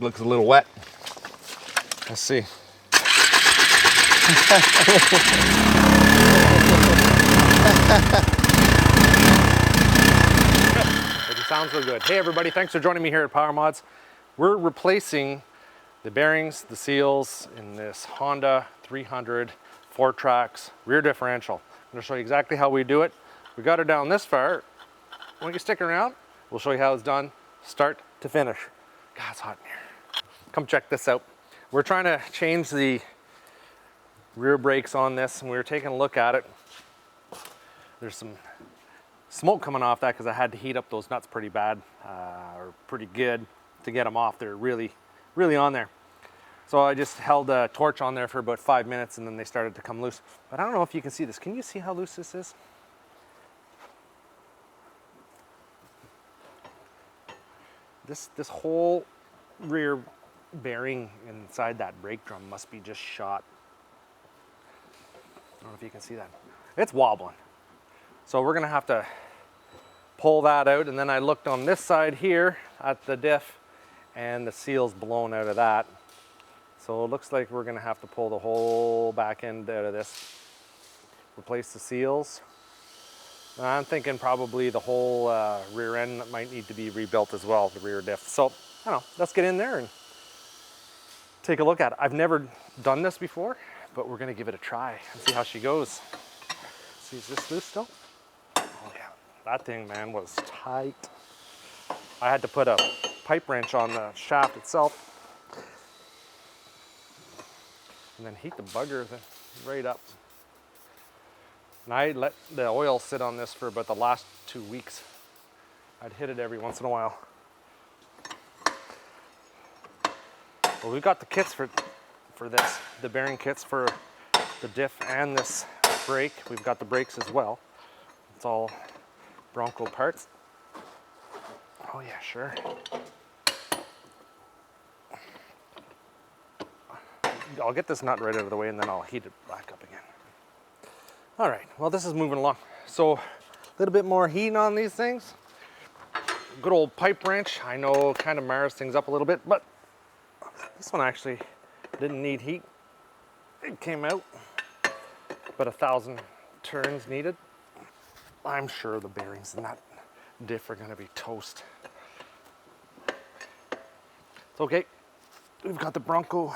Looks a little wet. Let's see. Doesn't sound so good. Hey everybody, thanks for joining me here at Power Mods. We're replacing the bearings, the seals in this Honda 300 Fourtrax rear differential. I'm going to show you exactly how we do it. We got her down this far. When you stick around, we'll show you how it's done, start to finish. God, it's hot in here. Come check this out. We're trying to change the rear brakes on this, and we were taking a look at it. There's some smoke coming off that because I had to heat up those nuts pretty bad, or pretty good to get them off. They're really on there. So I just held a torch on there for about 5 minutes and then they started to come loose. But I don't know if you can see this. Can you see how loose this is? This whole rear bearing inside that brake drum must be just shot. I don't know if you can see that. It's wobbling. So we're gonna have to pull that out, and then I looked on this side here at the diff and the seal's blown out of that. So it looks like we're gonna have to pull the whole back end out of this, replace the seals. I'm thinking probably the whole rear end might need to be rebuilt as well, the rear diff. So, I don't know, let's get in there and take a look at it. I've never done this before, but we're gonna give it a try and see how she goes. See, is this loose still? Oh yeah, that thing, man, was tight. I had to put a pipe wrench on the shaft itself and then heat the bugger right up. And I let the oil sit on this for about the last 2 weeks. I'd hit it every once in a while. Well, we've got the kits for this, the bearing kits for the diff and this brake. We've got the brakes as well. It's all Bronco parts. Oh yeah, sure. I'll get this nut right out of the way and then I'll heat it back up again. All right, well, this is moving along. So a little bit more heat on these things. Good old pipe wrench. I know kind of mars things up a little bit, but this one actually didn't need heat. It came out, but 1,000 turns needed. I'm sure the bearings in that diff are gonna be toast. It's okay. We've got the Bronco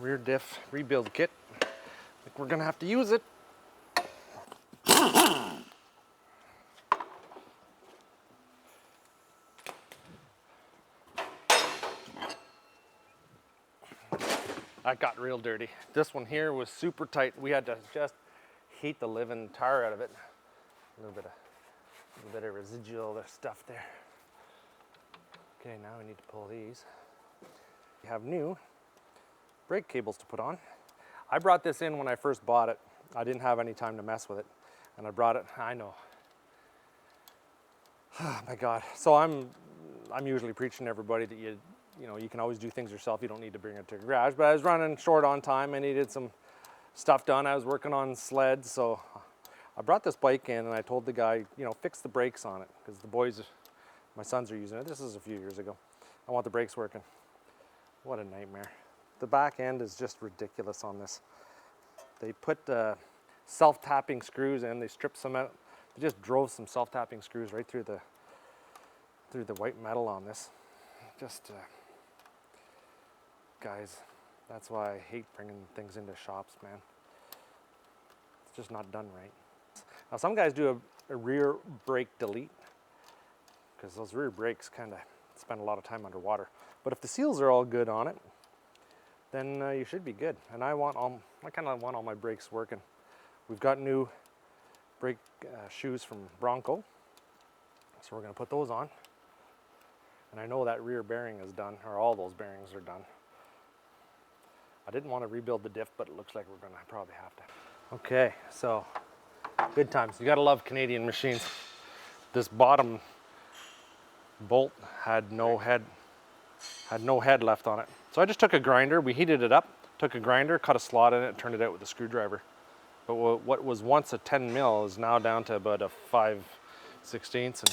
rear diff rebuild kit. I think we're gonna have to use it. That got real dirty. This one here was super tight. We had to just heat the living tar out of it. A little bit of residual stuff there. Okay, now we need to pull these. We have new brake cables to put on. I brought this in when I first bought it. I didn't have any time to mess with it, and I brought it. I know. Oh my God. So I'm usually preaching to everybody that you know, you can always do things yourself. You don't need to bring it to a garage. But I was running short on time. I needed some stuff done. I was working on sleds, so I brought this bike in and I told the guy, you know, fix the brakes on it because the boys, my sons are using it. This is a few years ago. I want the brakes working. What a nightmare. The back end is just ridiculous on this. They put self-tapping screws in. They stripped some out. They just drove some self-tapping screws right through the white metal on this. Just guys, that's why I hate bringing things into shops, man. It's just not done right. Now some guys do a rear brake delete because those rear brakes kind of spend a lot of time underwater. But if the seals are all good on it, then you should be good. And I kind of want all my brakes working. We've got new brake shoes from Bronco, so we're gonna put those on. And I know that rear bearing is done, or all those bearings are done. I didn't want to rebuild the diff, but it looks like we're gonna probably have to. Okay, so good times. You gotta love Canadian machines. This bottom bolt had no head left on it. So I just took a grinder, we heated it up, took a grinder, cut a slot in it, turned it out with a screwdriver. But what was once a 10 mil is now down to about a 5/16 and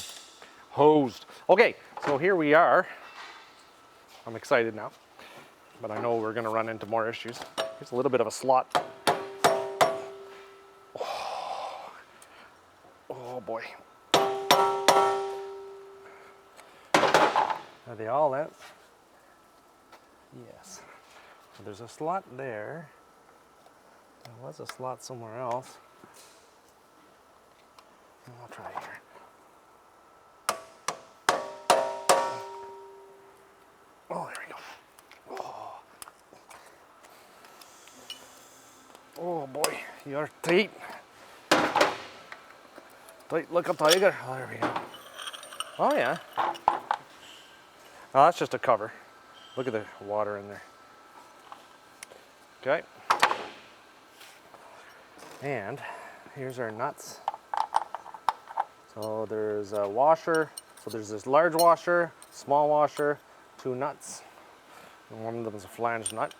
hosed. Okay, so here we are. I'm excited now, but I know we're gonna run into more issues. Here's a little bit of a slot. Oh boy. Are they all out? Yes. So there's a slot there. There was a slot somewhere else. I'll try here. Oh, there we go. Oh boy, you're tight. Tight like a tiger. Oh, there we go. Oh yeah. Oh, that's just a cover. Look at the water in there. Okay. And here's our nuts. So there's a washer. So there's this large washer, small washer, 2 nuts. And one of them is a flange nut.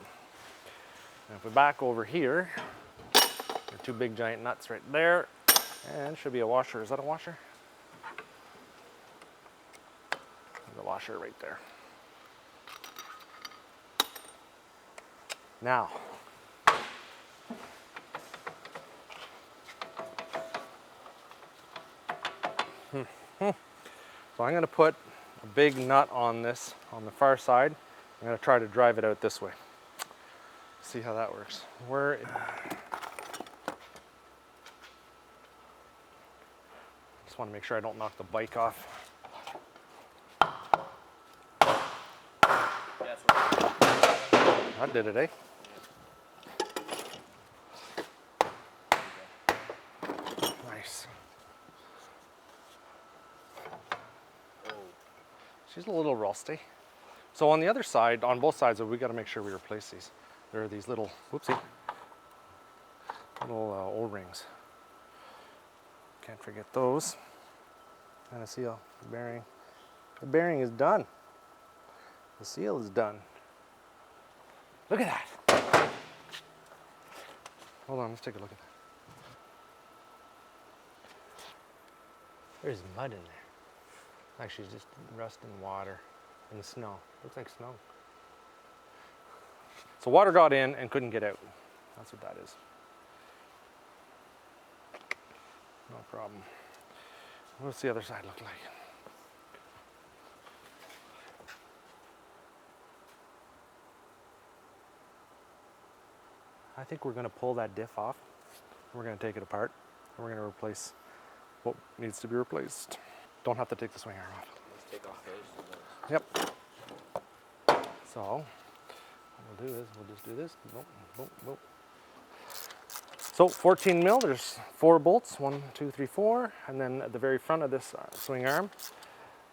And if we back over here, there are 2 big giant nuts right there. And should be a washer. Is that a washer? There's a washer right there. Now, so I'm going to put a big nut on this on the far side. I'm going to try to drive it out this way. See how that works. Just want to make sure I don't knock the bike off. That did it, eh? Nice. She's a little rusty. So on the other side, on both sides, we got to make sure we replace these. There are these little, whoopsie, little O-rings. Can't forget those. And a seal bearing. The bearing is done. The seal is done. Look at that. Hold on, let's take a look at that. There's mud in there. Actually, just rust and water and snow. Looks like snow. So water got in and couldn't get out. That's what that is. No problem. What's the other side look like? I think we're going to pull that diff off. We're going to take it apart and we're going to replace what needs to be replaced. Don't have to take the swing arm off. Let's take off those. Yep. So what we'll do is we'll just do this. Boom, boom, boom. So 14 mil, there's 4 bolts, 1, 2, 3, 4, and then at the very front of this swing arm,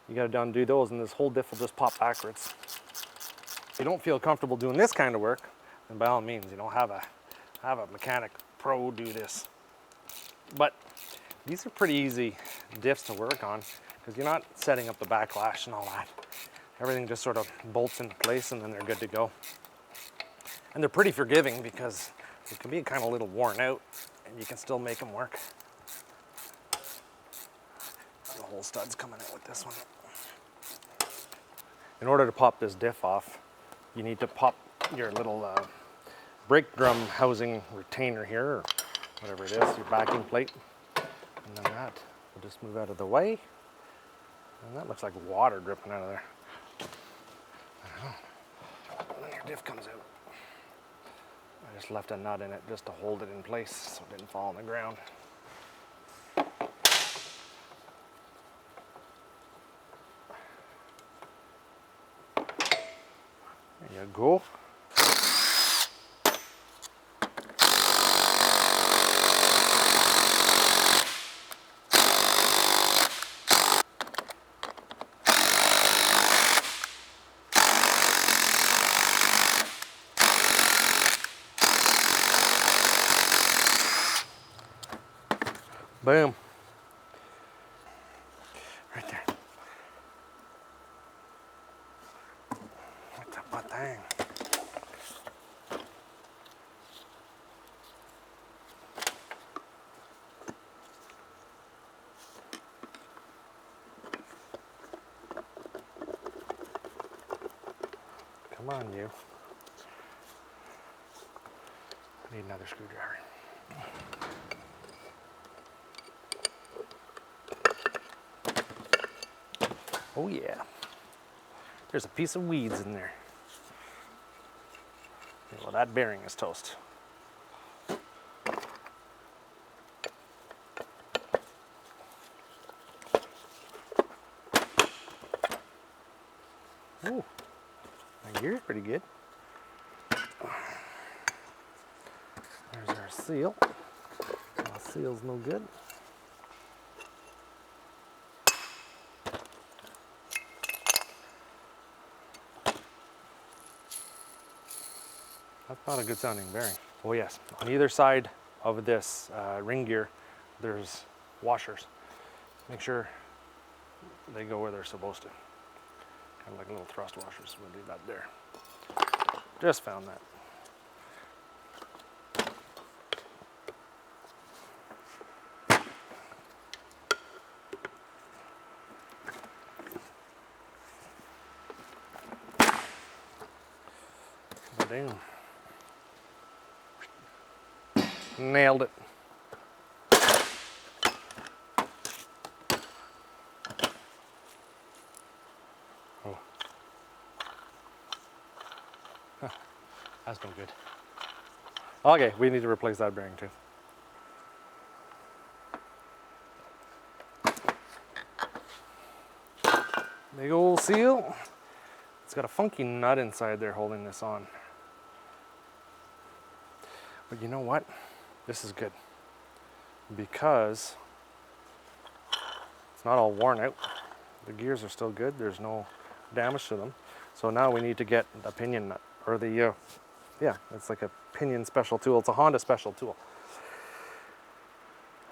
you got to undo those, and this whole diff will just pop backwards. If you don't feel comfortable doing this kind of work, then by all means, have a mechanic pro do this. But these are pretty easy diffs to work on because you're not setting up the backlash and all that. Everything just sort of bolts into place and then they're good to go. And they're pretty forgiving because it can be kind of a little worn out and you can still make them work. The whole stud's coming out with this one. In order to pop this diff off, you need to pop your little brake drum housing retainer here, or whatever it is, your backing plate. And then that will just move out of the way. And that looks like water dripping out of there. I don't know. And then your diff comes out. I just left a nut in it just to hold it in place so it didn't fall on the ground. There you go. Boom. Right there. What's up with that? Come on, you. I need another screwdriver. Oh yeah. There's a piece of weeds in there. Well, that bearing is toast. Ooh, my gear's pretty good. There's our seal. Well, seal's no good. That's not a good sounding bearing. Oh yes, on either side of this ring gear, there's washers. Make sure they go where they're supposed to. Kind of like little thrust washers. We'll do that there. Just found that. Boom. Nailed it. Oh. Huh. That's no good. Okay, we need to replace that bearing too. Big old seal. It's got a funky nut inside there holding this on. But you know what? This is good because it's not all worn out. The gears are still good. There's no damage to them. So now we need to get the pinion nut or the, yeah, it's like a pinion special tool. It's a Honda special tool.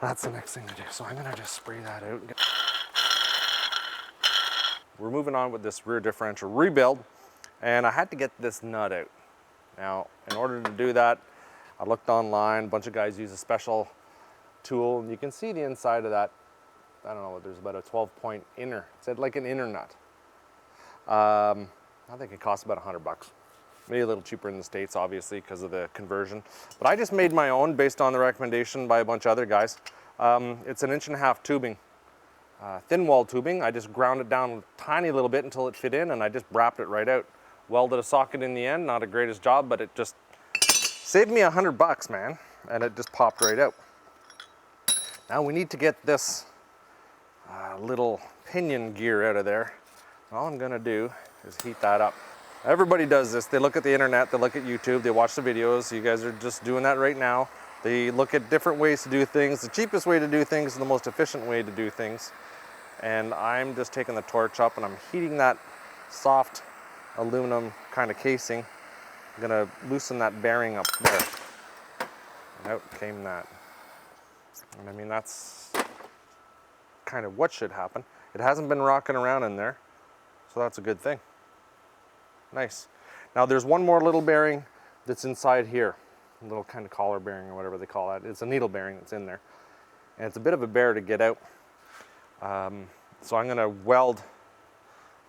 That's the next thing to do. So I'm gonna just spray that out. We're moving on with this rear differential rebuild, and I had to get this nut out. Now, in order to do that, I looked online. A bunch of guys use a special tool, and you can see the inside of that. I don't know, there's about a 12-point inner. It's like an inner nut. I think it costs about $100. Maybe a little cheaper in the States, obviously, because of the conversion. But I just made my own based on the recommendation by a bunch of other guys. It's an 1.5-inch tubing, thin wall tubing. I just ground it down a tiny little bit until it fit in, and I just wrapped it right out. Welded a socket in the end, not a greatest job, but it just saved me $100, man. And it just popped right out. Now we need to get this little pinion gear out of there. All I'm gonna do is heat that up. Everybody does this. They look at the internet, they look at YouTube, they watch the videos. You guys are just doing that right now. They look at different ways to do things. The cheapest way to do things is the most efficient way to do things. And I'm just taking the torch up and I'm heating that soft aluminum kind of casing. I'm gonna loosen that bearing up there. And out came that. And I mean, that's kind of what should happen. It hasn't been rocking around in there, so that's a good thing. Nice. Now there's one more little bearing that's inside here. A little kind of collar bearing or whatever they call that. It's a needle bearing that's in there. And it's a bit of a bear to get out. So I'm gonna weld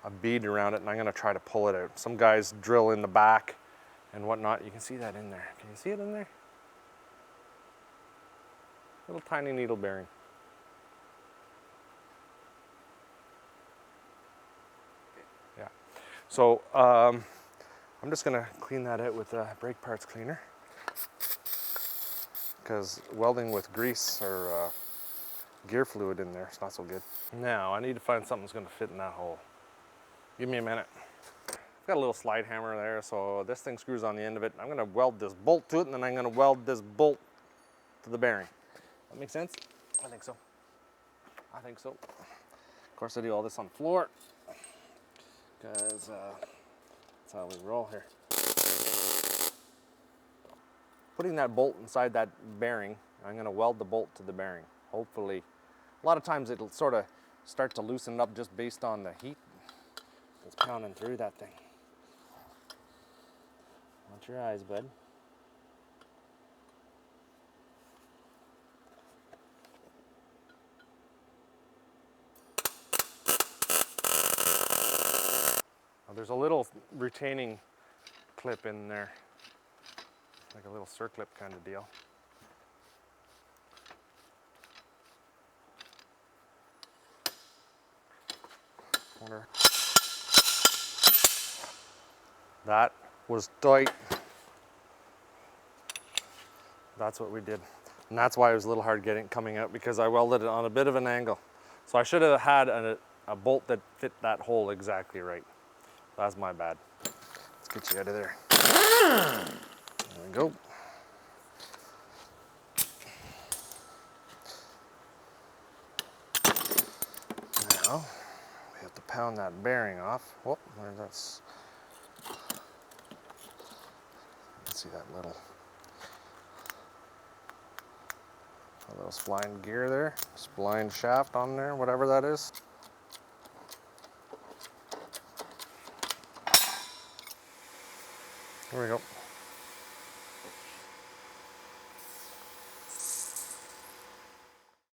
a bead around it and I'm gonna try to pull it out. Some guys drill in the back and whatnot. You can see that in there. Can you see it in there? Little tiny needle bearing. Yeah. So I'm just gonna clean that out with a brake parts cleaner, because welding with grease or gear fluid in there is not so good. Now I need to find something that's gonna fit in that hole. Give me a minute. I've got a little slide hammer there, so this thing screws on the end of it. I'm gonna weld this bolt to it, and then I'm gonna weld this bolt to the bearing. That make sense? I think so. I think so. Of course I do all this on the floor, because that's how we roll here. Putting that bolt inside that bearing, I'm gonna weld the bolt to the bearing. Hopefully, a lot of times it'll sort of start to loosen up just based on the heat that's pounding through that thing. Watch your eyes, bud. Now, there's a little retaining clip in there, like a little circlip kind of deal. Wonder. That was tight. That's what we did. And that's why it was a little hard coming out, because I welded it on a bit of an angle. So I should have had a bolt that fit that hole exactly right. That's my bad. Let's get you out of there. There we go. Now, we have to pound that bearing off. Whoop, that's, let's see that little spline gear there, spline shaft on there, whatever that is. Here we go.